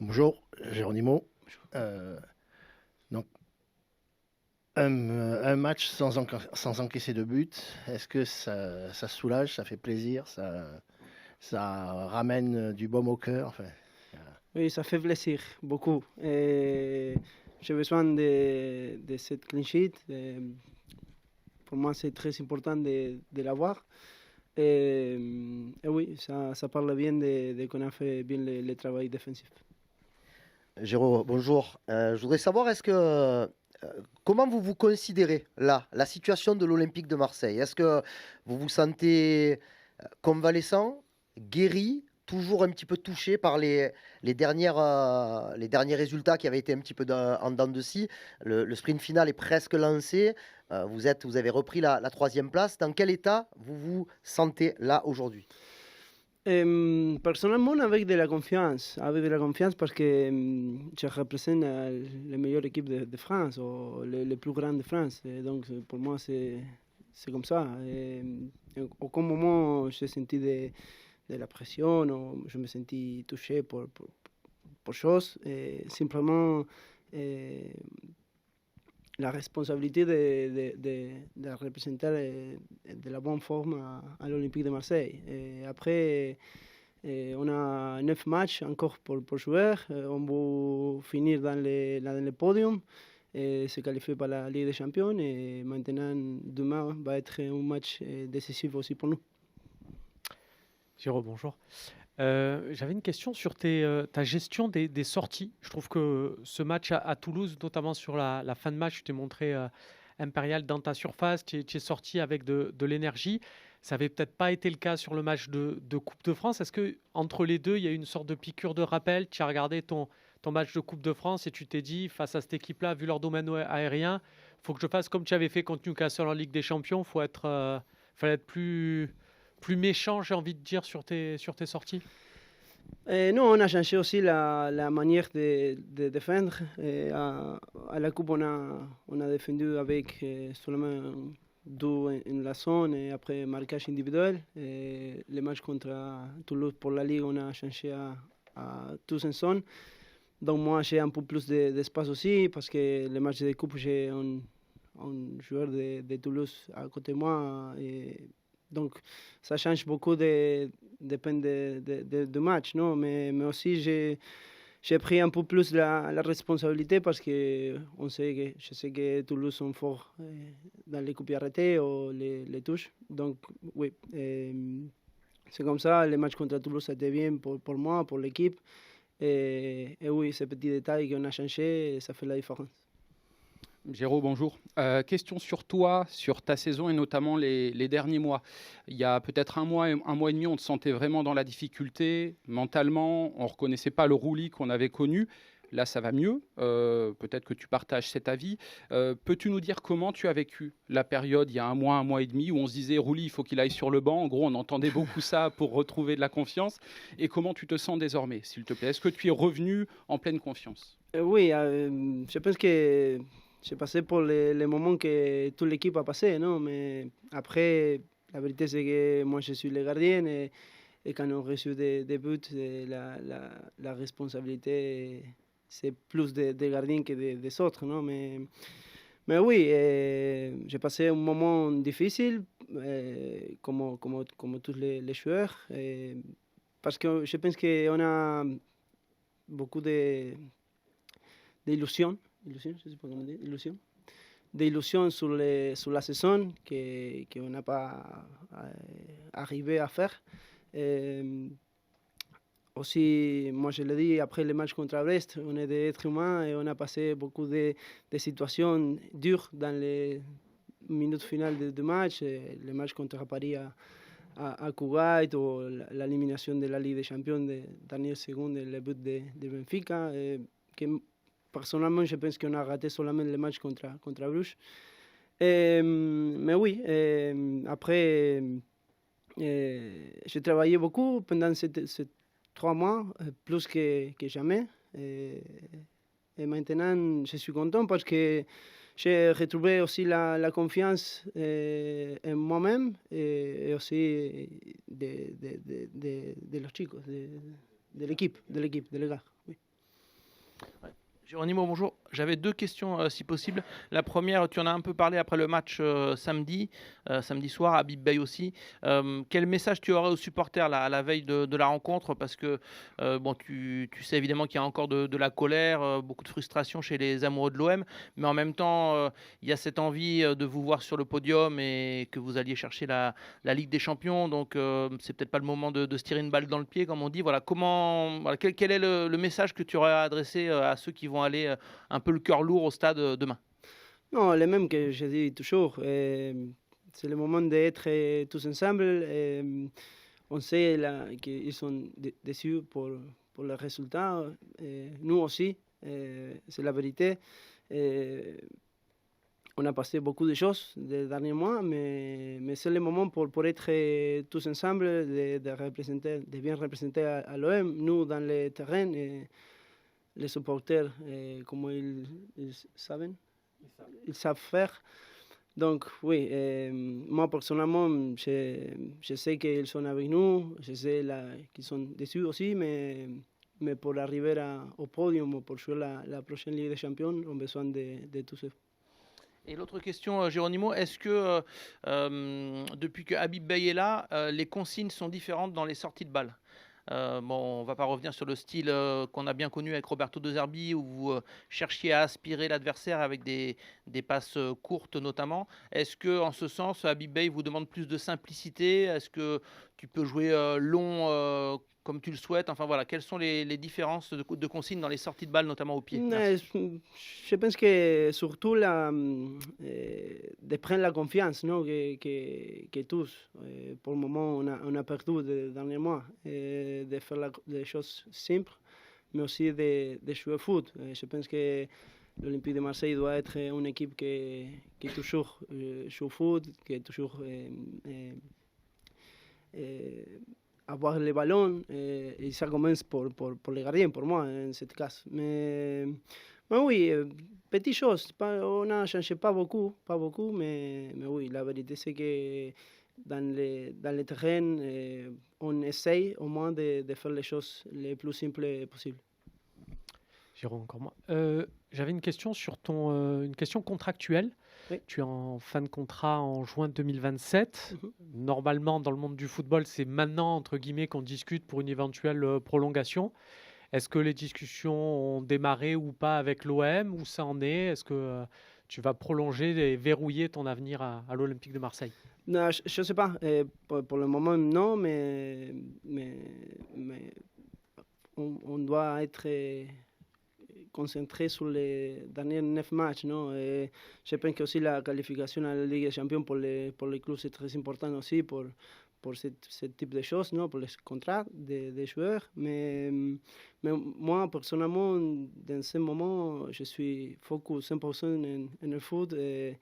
Bonjour, Géronimo. Euh, donc, un match sans encaisser de but, est-ce que ça soulage, ça fait plaisir, ça ramène du baume au cœur enfin, Oui, ça fait plaisir, beaucoup. Et j'ai besoin de cette clean sheet. Pour moi, c'est très important de l'avoir. Et oui, ça parle bien de qu'on a fait bien le travail défensif. Géraud, bonjour. Je voudrais savoir, comment vous vous considérez là, la situation de l'Olympique de Marseille? Est-ce que vous vous sentez convalescent, guéri, toujours un petit peu touché par les derniers résultats qui avaient été un petit peu en dents de scie? Le sprint final est presque lancé. Vous avez repris la troisième place. Dans quel état vous vous sentez là aujourd'hui? Personnellement, avec de la confiance parce que je représente la meilleure équipe de France, ou les plus grandes de France. Et donc, pour moi, c'est comme ça. En aucun moment, j'ai senti de la pression ou je me sentis touché pour choses. Et simplement, eh, la responsabilité de représenter de la bonne forme à l'Olympique de Marseille. Et après, on a 9 matchs encore pour jouer. On va finir dans le podium et se qualifier pour la Ligue des Champions. Et maintenant, demain va être un match décisif aussi pour nous. Giro, bonjour. J'avais une question sur ta gestion des sorties. Je trouve que ce match à Toulouse, notamment sur la fin de match, tu t'es montré impérial dans ta surface, tu es sorti avec de l'énergie. Ça n'avait peut-être pas été le cas sur le match de Coupe de France. Est-ce que entre les deux, il y a eu une sorte de piqûre de rappel? Tu as regardé ton match de Coupe de France et tu t'es dit, face à cette équipe-là, vu leur domaine aérien, il faut que je fasse comme tu avais fait contre Newcastle en Ligue des Champions. Fallait être plus méchant, j'ai envie de dire, sur tes sorties? Nous, on a changé aussi la manière de défendre. À la Coupe, on a défendu avec seulement deux en la zone et après marquage individuel. Et le match contre Toulouse pour la Ligue, on a changé à tous en zone. Donc moi, j'ai un peu plus d'espace aussi parce que le match de Coupe, j'ai un joueur de Toulouse à côté de moi. Et donc, ça change beaucoup dépend du match, non? Mais aussi, j'ai pris un peu plus la responsabilité parce que je sais que Toulouse sont forts dans les coups arrêtés ou les touches. Donc, oui, c'est comme ça. Le match contre Toulouse, c'était bien pour moi, pour l'équipe. Et oui, ces petits détails qu'on a changés, ça fait la différence. Géraud, bonjour. Question sur toi, sur ta saison et notamment les derniers mois. Il y a peut-être un mois et demi, on te sentait vraiment dans la difficulté. Mentalement, on ne reconnaissait pas le roulis qu'on avait connu. Là, ça va mieux. Peut-être que tu partages cet avis. Peux-tu nous dire comment tu as vécu la période, il y a un mois et demi, où on se disait Roulis, il faut qu'il aille sur le banc. En gros, on entendait beaucoup ça pour retrouver de la confiance. Et comment tu te sens désormais, s'il te plaît? Est-ce que tu es revenu en pleine confiance? Oui, je pense que j'ai passé pour les moments que toute l'équipe a passé, non? Mais après, la vérité, c'est que moi, je suis le gardien et quand on reçoit des buts, la responsabilité, c'est plus des gardiens que des autres, non? Mais oui, j'ai passé un moment difficile, comme tous les joueurs, parce que je pense qu'on a beaucoup d'illusions, illusion, je sais pas comment dire, illusion, d'illusions sur la saison qu'on n'a pas arrivé à faire. Euh, Aussi, moi je l'ai dit, après le match contre Brest, on est des êtres humains et on a passé beaucoup de situations dures dans les minutes finales du match. Le match contre Paris à Kuwait ou l'élimination de la Ligue des Champions de dernière seconde, le but de Benfica. Que personnellement, je pense qu'on a raté seulement le match contre Bruges. Mais oui, après, j'ai travaillé beaucoup pendant ces 3 mois, plus que jamais. Et maintenant, je suis content parce que j'ai retrouvé aussi la confiance en moi-même et aussi de los chicos, de l'équipe, des gars. Oui. Geronimo, bonjour. J'avais deux questions si possible. La première, tu en as un peu parlé après le match samedi soir, à Habib Beye aussi. Quel message tu aurais aux supporters à la veille de la rencontre? Parce que bon, tu sais évidemment qu'il y a encore de la colère, beaucoup de frustration chez les amoureux de l'OM, mais en même temps, il y a cette envie de vous voir sur le podium et que vous alliez chercher la Ligue des Champions. Donc, c'est peut-être pas le moment de se tirer une balle dans le pied, comme on dit. Voilà, quel est le message que tu aurais adressé à ceux qui vont aller un peu le cœur lourd au stade demain? Non, les mêmes que je dis toujours. C'est le moment d'être tous ensemble. On sait qu'ils sont déçus pour le résultat. Nous aussi, c'est la vérité. On a passé beaucoup de choses les derniers mois, mais c'est le moment pour être tous ensemble, de bien représenter à l'OM, nous dans le terrain, et les supporters, comment ils savent faire. Donc oui, moi personnellement, je sais qu'ils sont avec nous, je sais qu'ils sont déçus aussi, mais pour arriver au podium, pour jouer la prochaine Ligue des Champions, on a besoin de tout ça. Et l'autre question, Geronimo, est-ce que depuis que Habib Beye est là, les consignes sont différentes dans les sorties de balles? Bon, on ne va pas revenir sur le style qu'on a bien connu avec Roberto De Zerbi, où vous cherchiez à aspirer l'adversaire avec des passes courtes notamment. Est-ce que, en ce sens, Habib Beye vous demande plus de simplicité? Est-ce que tu peux jouer long comme tu le souhaites? Enfin voilà, quelles sont les différences de consignes dans les sorties de balles, notamment au pied? Je pense que surtout de prendre la confiance, non, que tous, pour le moment, on a perdu les derniers mois, de faire des choses simples, mais aussi de jouer au foot. Je pense que l'Olympique de Marseille doit être une équipe qui toujours joue au foot, qui est toujours avoir le ballon, et ça commence pour les gardiens, pour moi, en ce cas. Mais oui, petites choses, on n'a changé pas beaucoup, mais oui, la vérité c'est que dans le terrain, on essaye au moins de faire les choses les plus simples possibles. Jérôme, encore moi. J'avais une question sur une question contractuelle. Oui. Tu es en fin de contrat en juin 2027. Normalement, dans le monde du football, c'est maintenant, entre guillemets, qu'on discute pour une éventuelle prolongation. Est-ce que les discussions ont démarré ou pas avec l'OM? Où ça en est? Est-ce que tu vas prolonger et verrouiller ton avenir à l'Olympique de Marseille? Non, je ne sais pas. Pour le moment, non, mais on doit être concentré sur les derniers 9 matchs. Non? Je pense que aussi la qualification à la Ligue des Champions pour les clubs, c'est très important aussi pour ce type de choses, non? Pour les contrats des joueurs. Mais moi, personnellement, dans ce moment, je suis focus 100% en le foot. Je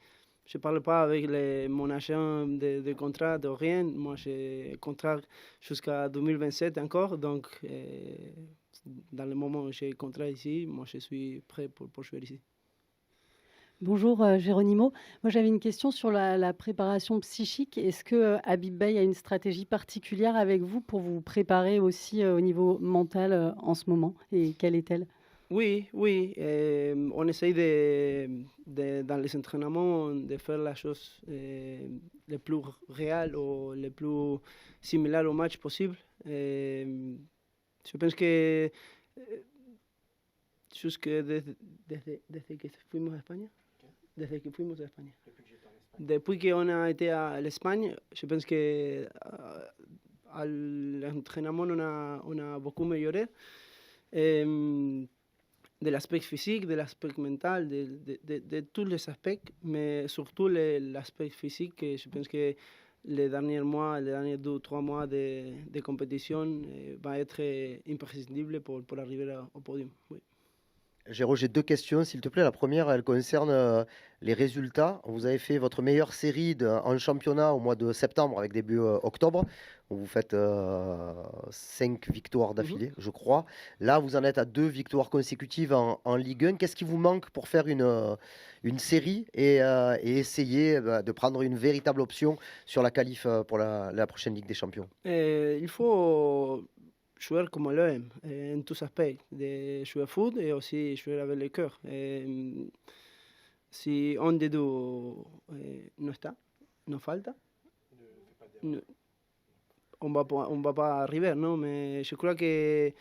ne parle pas avec mon agent de contrat de rien. Moi, j'ai contrat jusqu'à 2027 encore. Donc, dans le moment où j'ai contrat ici, moi, je suis prêt pour jouer ici. Bonjour Geronimo. Moi j'avais une question sur la préparation psychique. Est-ce que Habib Beye a une stratégie particulière avec vous pour vous préparer aussi au niveau mental en ce moment, et quelle est-elle? Oui. On essaye dans les entraînements de faire la chose le plus réelle ou le plus similaire au match possible. Je pense que jusque desde que fuimos a España. Desde que fuimos a España. Depuis qu'on a été à l'Espagne, je pense que à l'entraînement, on a beaucoup amélioré. De l'aspect physique, de l'aspect mental, de tous les aspects, mais surtout l'aspect physique, je pense que les derniers mois, les derniers 2 ou 3 mois de compétition va être imprescindible pour arriver au podium. Oui. Géraud, j'ai 2 questions, s'il te plaît. La première, elle concerne les résultats. Vous avez fait votre meilleure série en championnat au mois de septembre, avec début octobre. Vous faites 5 victoires d'affilée, je crois. Là, vous en êtes à 2 victoires consécutives en Ligue 1. Qu'est-ce qui vous manque pour faire une série et essayer de prendre une véritable option sur la qualif pour la prochaine Ligue des Champions? Il faut jouer comme l'OM, en tous aspects, de jouer au foot et aussi jouer avec le cœur. Si un des deux no está, nos falta, on va pas arriver, non? Mais je crois que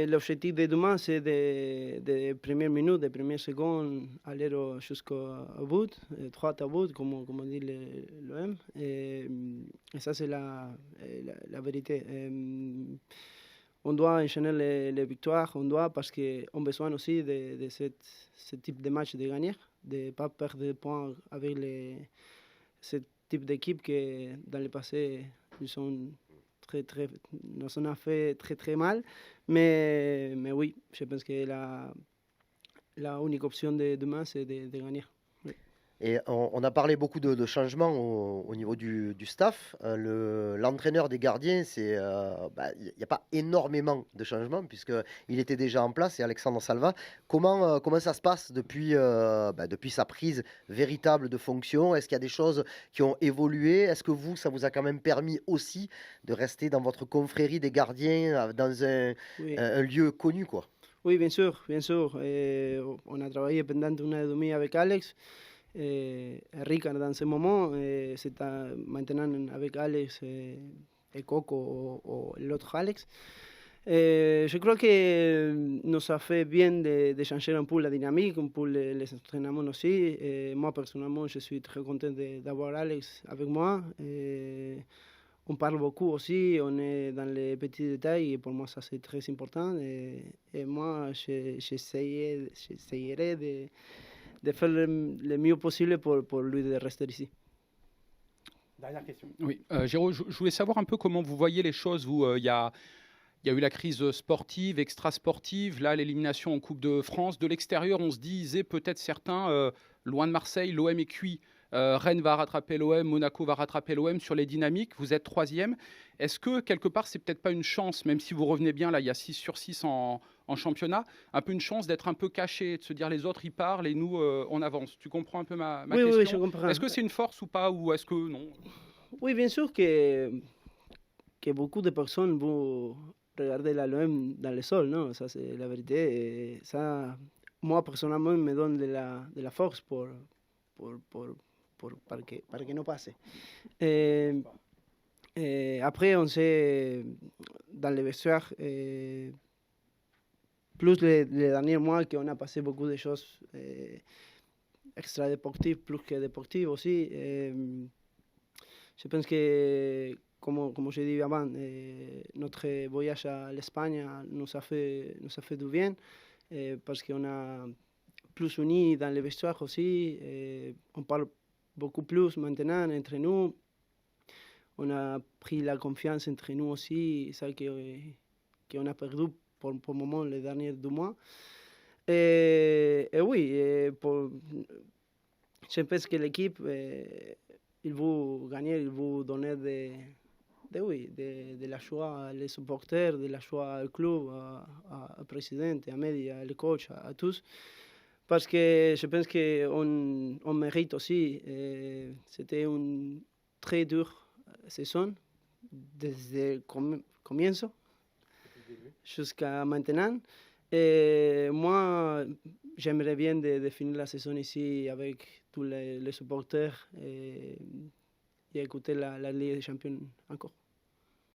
l'objectif de demain, c'est de premières minutes, de premières secondes, aller jusqu'au bout, droit au bout, comme dit l'OM. Et ça, c'est la vérité. On doit enchaîner les victoires, on doit, parce qu'on a besoin aussi de ce type de match de gagner, de ne pas perdre de points avec ce type d'équipe qui, dans le passé, nous ont fait très très mal. Mais oui, je pense que la unique option de demain, c'est de gagner. Oui. Et on a parlé beaucoup de changements au niveau du staff. L'entraîneur des gardiens, il n'y a pas énormément de changements puisqu'il était déjà en place, c'est Alexandre Salva. Comment ça se passe depuis sa prise véritable de fonction? Est-ce qu'il y a des choses qui ont évolué? Est-ce que ça vous a quand même permis aussi de rester dans votre confrérie des gardiens, dans un lieu connu, quoi? Oui, bien sûr, bien sûr. On a travaillé pendant une année et demie avec Alex. Ricard dans ce moment, c'est maintenant avec Alex et Coco ou l'autre Alex. Je crois que nous a fait bien de changer un peu la dynamique, un peu les entraînements aussi. Moi, personnellement, je suis très content d'avoir Alex avec moi. On parle beaucoup aussi, on est dans les petits détails et pour moi, ça c'est très important. Et moi, j'essayerai de faire le mieux possible pour lui de rester ici. Dernière question. Oui, Géraud, je voulais savoir un peu comment vous voyez les choses. Il y a eu la crise sportive, extra-sportive, là l'élimination en Coupe de France. De l'extérieur, on se disait peut-être certains, loin de Marseille, l'OM est cuit. Rennes va rattraper l'OM, Monaco va rattraper l'OM sur les dynamiques. Vous êtes 3e. Est-ce que quelque part, c'est peut-être pas une chance, même si vous revenez bien, là il y a 6 sur 6 en championnat, un peu une chance d'être un peu caché, de se dire les autres ils parlent et nous on avance. Tu comprends un peu ma question? Oui, je comprends. Est-ce que c'est une force ou pas, ou est-ce que non? Oui, bien sûr que beaucoup de personnes vont regarder l'OM dans le sol, non? Ça c'est la vérité. Et ça, moi personnellement, me donne de la force para que no pase. Après, on sait, dans les vestiaires, plus les derniers mois, qu'on a passé beaucoup de choses extra-déportives, plus que déportives aussi. Je pense que, comme je disais avant, notre voyage à l'Espagne nous a fait du bien, parce qu'on a plus unis dans les vestiaires aussi. On parle beaucoup plus maintenant entre nous. On a pris la confiance entre nous aussi, ça qu'on a perdu pour le moment les derniers 2 mois. Et oui, je pense que l'équipe, il veut gagner, il veut donner de la joie aux supporters, de la joie au club, au président, à médias, aux coachs, à tous. Parce que je pense qu'on mérite aussi. C'était une très dure saison, desde el comienzo jusqu'à maintenant. Et moi, j'aimerais bien de finir la saison ici avec tous les supporters et écouter la Ligue des Champions encore.